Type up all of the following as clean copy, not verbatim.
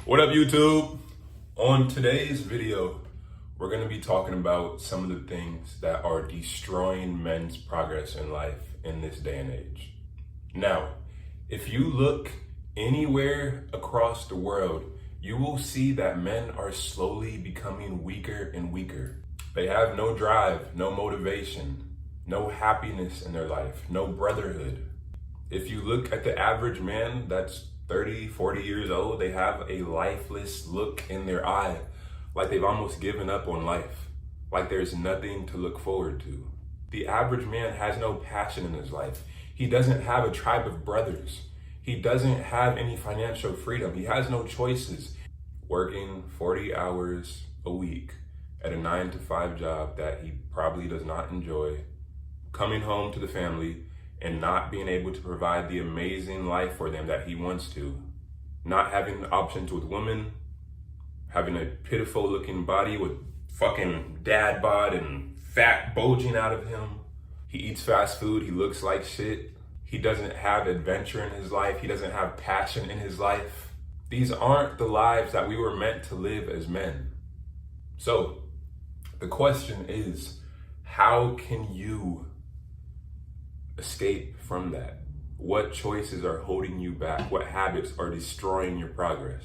What up, YouTube? On today's video, we're going to be talking about some of the things that are destroying men's progress in life in this day and age. Now, if you look anywhere across the world, you will see that men are slowly becoming weaker and weaker. They have no drive, no motivation, no happiness in their life, no brotherhood. If you look at the average man that's 30, 40 years old, they have a lifeless look in their eye, like they've almost given up on life, like there's nothing to look forward to. The average man has no passion in his life. He doesn't have a tribe of brothers. He doesn't have any financial freedom. He has no choices. Working 40 hours a week at a 9-to-5 job that he probably does not enjoy, coming home to the family and not being able to provide the amazing life for them that he wants to, not having options with women, having a pitiful looking body with fucking dad bod and fat bulging out of him. He eats fast food, he looks like shit. He doesn't have adventure in his life. He doesn't have passion in his life. These aren't the lives that we were meant to live as men. So the question is, how can you escape from that? What choices are holding you back? What habits are destroying your progress?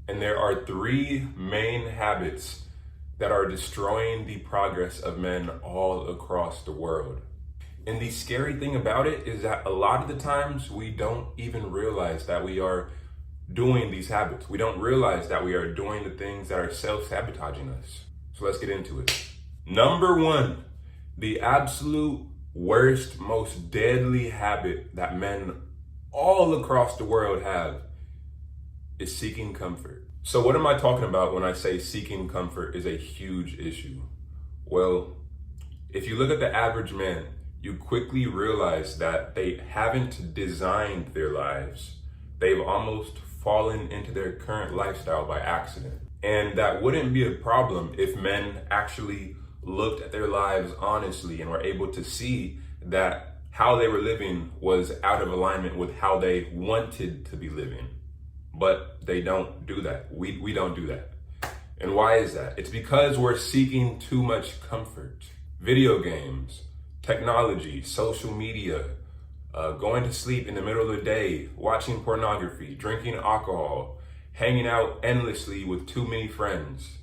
And there are three main habits that are destroying the progress of men all across the world. And the scary thing about it is that a lot of the times we don't even realize that we are doing these habits. We don't realize that we are doing the things that are self-sabotaging us. So let's get into it. Number one, the absolute worst, most deadly habit that men all across the world have is seeking comfort. So what am I talking about when I say seeking comfort is a huge issue? Well, if you look at the average man, you quickly realize that they haven't designed their lives. They've almost fallen into their current lifestyle by accident. And that wouldn't be a problem if men actually looked at their lives honestly and were able to see that how they were living was out of alignment with how they wanted to be living. But they don't do that. We don't do that. And why is that? It's because we're seeking too much comfort. Video games, technology, social media, going to sleep in the middle of the day, watching pornography, drinking alcohol, hanging out endlessly with too many friends.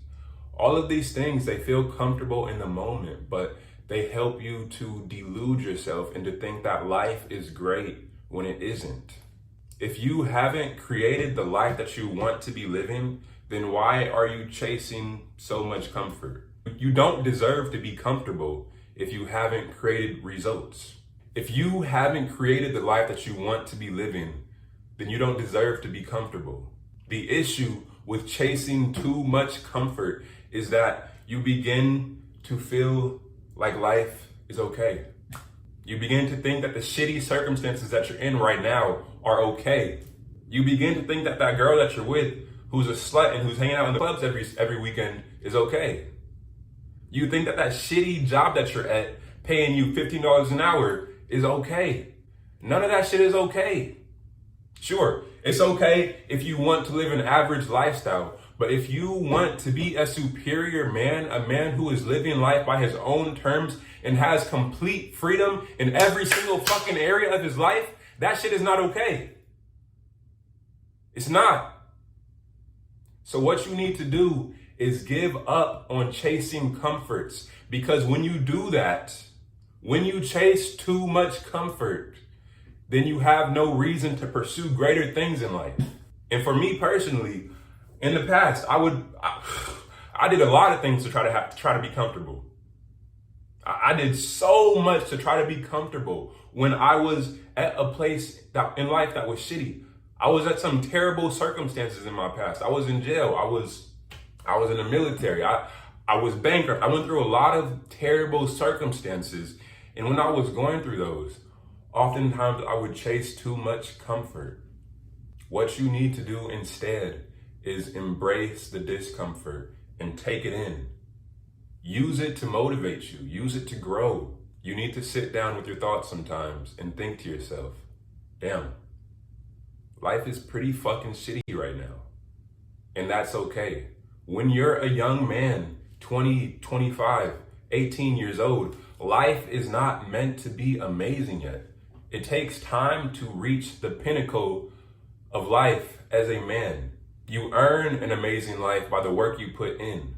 All of these things, they feel comfortable in the moment, but they help you to delude yourself and to think that life is great when it isn't. If you haven't created the life that you want to be living, then why are you chasing so much comfort? You don't deserve to be comfortable if you haven't created results. If you haven't created the life that you want to be living, then you don't deserve to be comfortable. The issue with chasing too much comfort is that you begin to feel like life is okay. You begin to think that the shitty circumstances that you're in right now are okay. You begin to think that that girl that you're with, who's a slut and who's hanging out in the clubs every weekend, is okay. You think that that shitty job that you're at, paying you $15 an hour, is okay. None of that shit is okay. Sure, it's okay if you want to live an average lifestyle, but if you want to be a superior man, a man who is living life by his own terms and has complete freedom in every single fucking area of his life, that shit is not okay. It's not. So what you need to do is give up on chasing comforts, because when you do that, when you chase too much comfort, then you have no reason to pursue greater things in life. And for me personally, in the past, I did a lot of things to try to be comfortable. I did so much to try to be comfortable when I was at a place in life that was shitty. I was at some terrible circumstances in my past. I was in jail. I was in the military. I was bankrupt. I went through a lot of terrible circumstances. And when I was going through those, oftentimes I would chase too much comfort. What you need to do instead is embrace the discomfort and take it in. Use it to motivate you. Use it to grow. You need to sit down with your thoughts sometimes and think to yourself, damn, life is pretty fucking shitty right now. and that's okay. When you're a young man, 20, 25, 18 years old, life is not meant to be amazing yet. It takes time to reach the pinnacle of life as a man. You earn an amazing life by the work you put in.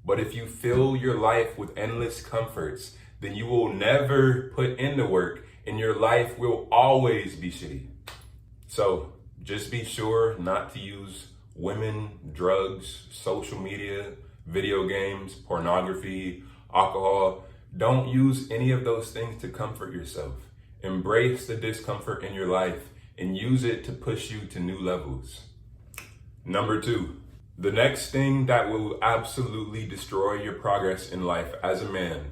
But if you fill your life with endless comforts, then you will never put in the work and your life will always be shitty. So just be sure not to use women, drugs, social media, video games, pornography, alcohol. Don't use any of those things to comfort yourself. Embrace the discomfort in your life and use it to push you to new levels. Number 2, the next thing that will absolutely destroy your progress in life as a man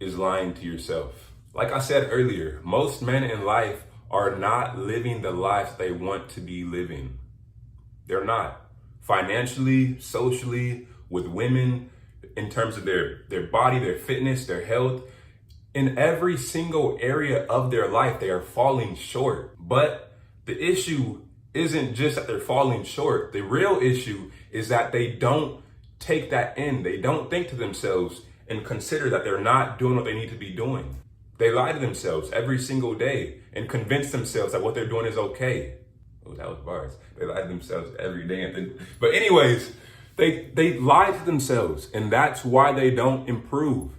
is lying to yourself. Like I said earlier, most men in life are not living the lives they want to be living. They're not. Financially, socially, with women, in terms of their body, their fitness, their health. In every single area of their life, they are falling short. But the issue isn't just that they're falling short. The real issue is that they don't take that in. They don't think to themselves and consider that they're not doing what they need to be doing. They lie to themselves every single day and convince themselves that what they're doing is okay. Oh, that was bars. They lie to themselves every day. But anyways, they lie to themselves, and that's why they don't improve.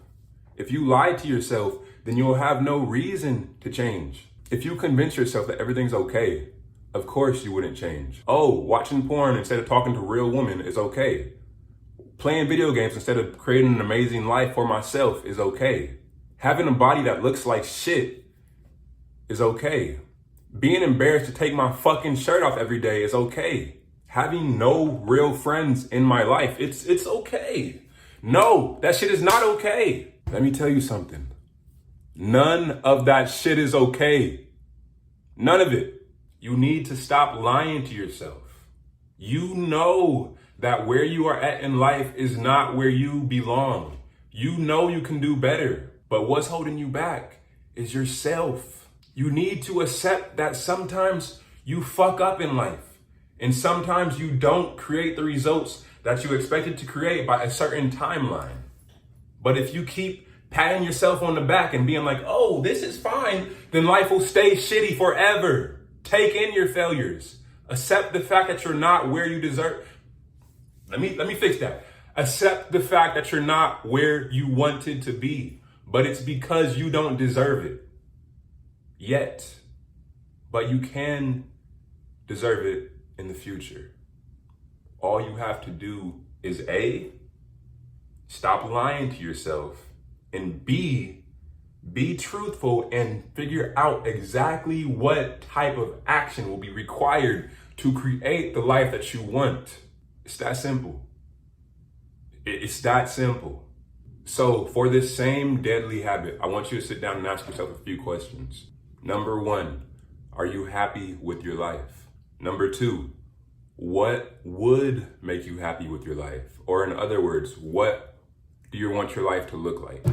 If you lie to yourself, then you'll have no reason to change. If you convince yourself that everything's okay, of course you wouldn't change. Oh, watching porn instead of talking to real women is okay. Playing video games instead of creating an amazing life for myself is okay. Having a body that looks like shit is okay. Being embarrassed to take my fucking shirt off every day is okay. Having no real friends in my life, it's okay. No, that shit is not okay. Let me tell you something. None of that shit is okay. None of it. You need to stop lying to yourself. You know that where you are at in life is not where you belong. You know you can do better, but what's holding you back is yourself. You need to accept that sometimes you fuck up in life, and sometimes you don't create the results that you expected to create by a certain timeline. But if you keep patting yourself on the back and being like, oh, this is fine, then life will stay shitty forever. Take in your failures. Accept the fact that you're not where you deserve. Let me fix that. Accept the fact that you're not where you wanted to be, but it's because you don't deserve it yet. But you can deserve it in the future. All you have to do is A, stop lying to yourself, and B, be truthful and figure out exactly what type of action will be required to create the life that you want. It's that simple. It's that simple. So for this same deadly habit, I want you to sit down and ask yourself a few questions. Number 1, are you happy with your life? Number 2, what would make you happy with your life? Or in other words, what do you want your life to look like?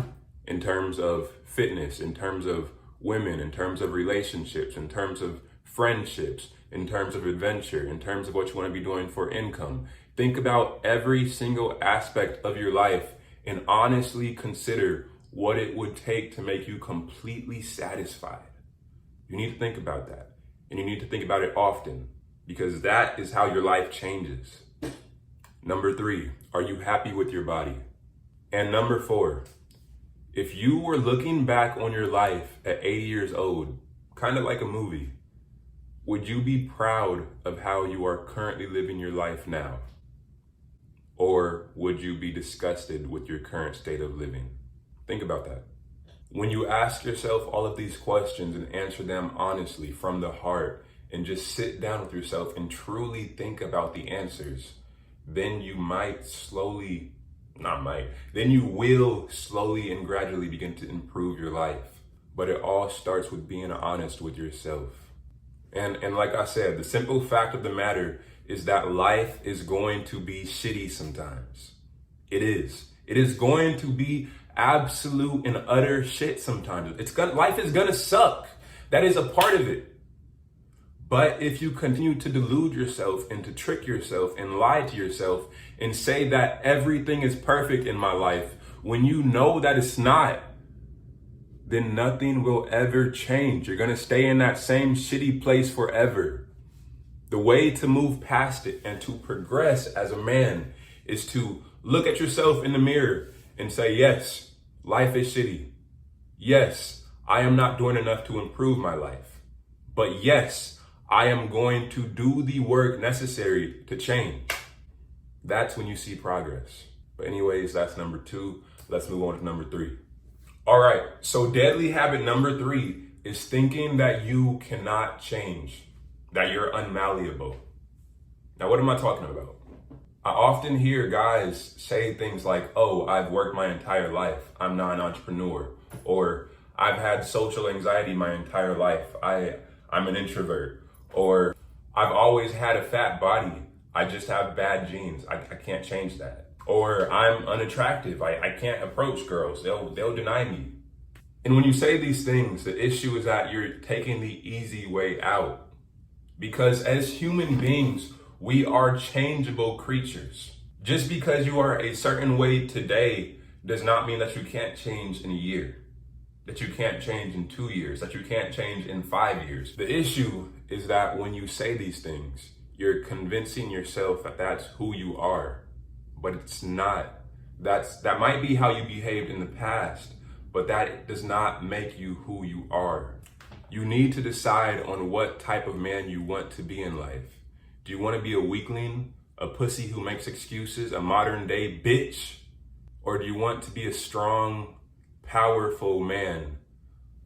In terms of fitness, in terms of women, in terms of relationships, in terms of friendships, in terms of adventure, in terms of what you want to be doing for income. Think about every single aspect of your life and honestly consider what it would take to make you completely satisfied. You need to think about that, and you need to think about it often, because that is how your life changes. Number 3, are you happy with your body? And number 4, if you were looking back on your life at 80 years old, kind of like a movie, would you be proud of how you are currently living your life now? Or would you be disgusted with your current state of living? Think about that. When you ask yourself all of these questions and answer them honestly from the heart, and just sit down with yourself and truly think about the answers, then you will slowly and gradually begin to improve your life. But it all starts with being honest with yourself. And like I said, the simple fact of the matter is that life is going to be shitty sometimes. It is. It is going to be absolute and utter shit sometimes. Life is gonna suck. That is a part of it. But if you continue to delude yourself and to trick yourself and lie to yourself and say that everything is perfect in my life when you know that it's not, then nothing will ever change. You're going to stay in that same shitty place forever. The way to move past it and to progress as a man is to look at yourself in the mirror and say, yes, life is shitty. Yes, I am not doing enough to improve my life. But yes, I am going to do the work necessary to change. That's when you see progress. But anyways, that's number 2. Let's move on to number 3. All right, so deadly habit number 3 is thinking that you cannot change, that you're unmalleable. Now, what am I talking about? I often hear guys say things like, oh, I've worked my entire life, I'm not an entrepreneur, or I've had social anxiety my entire life, I'm an introvert, or I've always had a fat body, I just have bad genes, I can't change that. Or I'm unattractive, I can't approach girls, they'll deny me. And when you say these things, the issue is that you're taking the easy way out. Because as human beings, we are changeable creatures. Just because you are a certain way today does not mean that you can't change in a year, that you can't change in 2 years, that you can't change in 5 years. The issue is that when you say these things, you're convincing yourself that that's who you are. But it's not. That might be how you behaved in the past, but that does not make you who you are. You need to decide on what type of man you want to be in life. Do you want to be a weakling, a pussy who makes excuses, a modern day bitch? Or do you want to be a strong, powerful man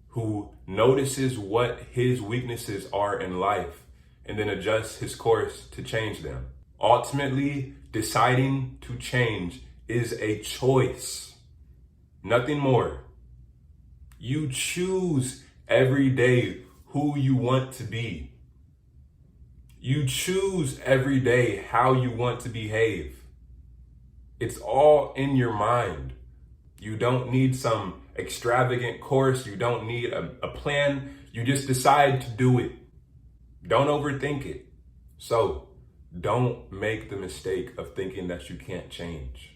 who notices what his weaknesses are in life and then adjusts his course to change them? Ultimately, deciding to change is a choice, nothing more. You choose every day who you want to be. You choose every day how you want to behave. It's all in your mind. You don't need some extravagant course. You don't need a plan. You just decide to do it. Don't overthink it. So, don't make the mistake of thinking that you can't change.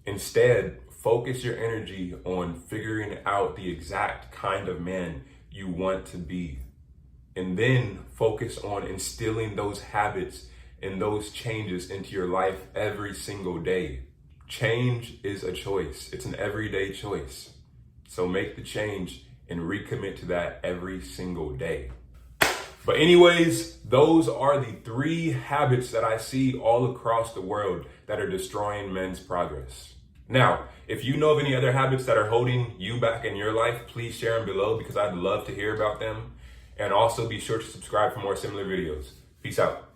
Instead, focus your energy on figuring out the exact kind of man you want to be. And then focus on instilling those habits and those changes into your life every single day. Change is a choice. It's an everyday choice. So make the change and recommit to that every single day. But anyways, those are the 3 habits that I see all across the world that are destroying men's progress. Now, if you know of any other habits that are holding you back in your life, please share them below because I'd love to hear about them. And also be sure to subscribe for more similar videos. Peace out.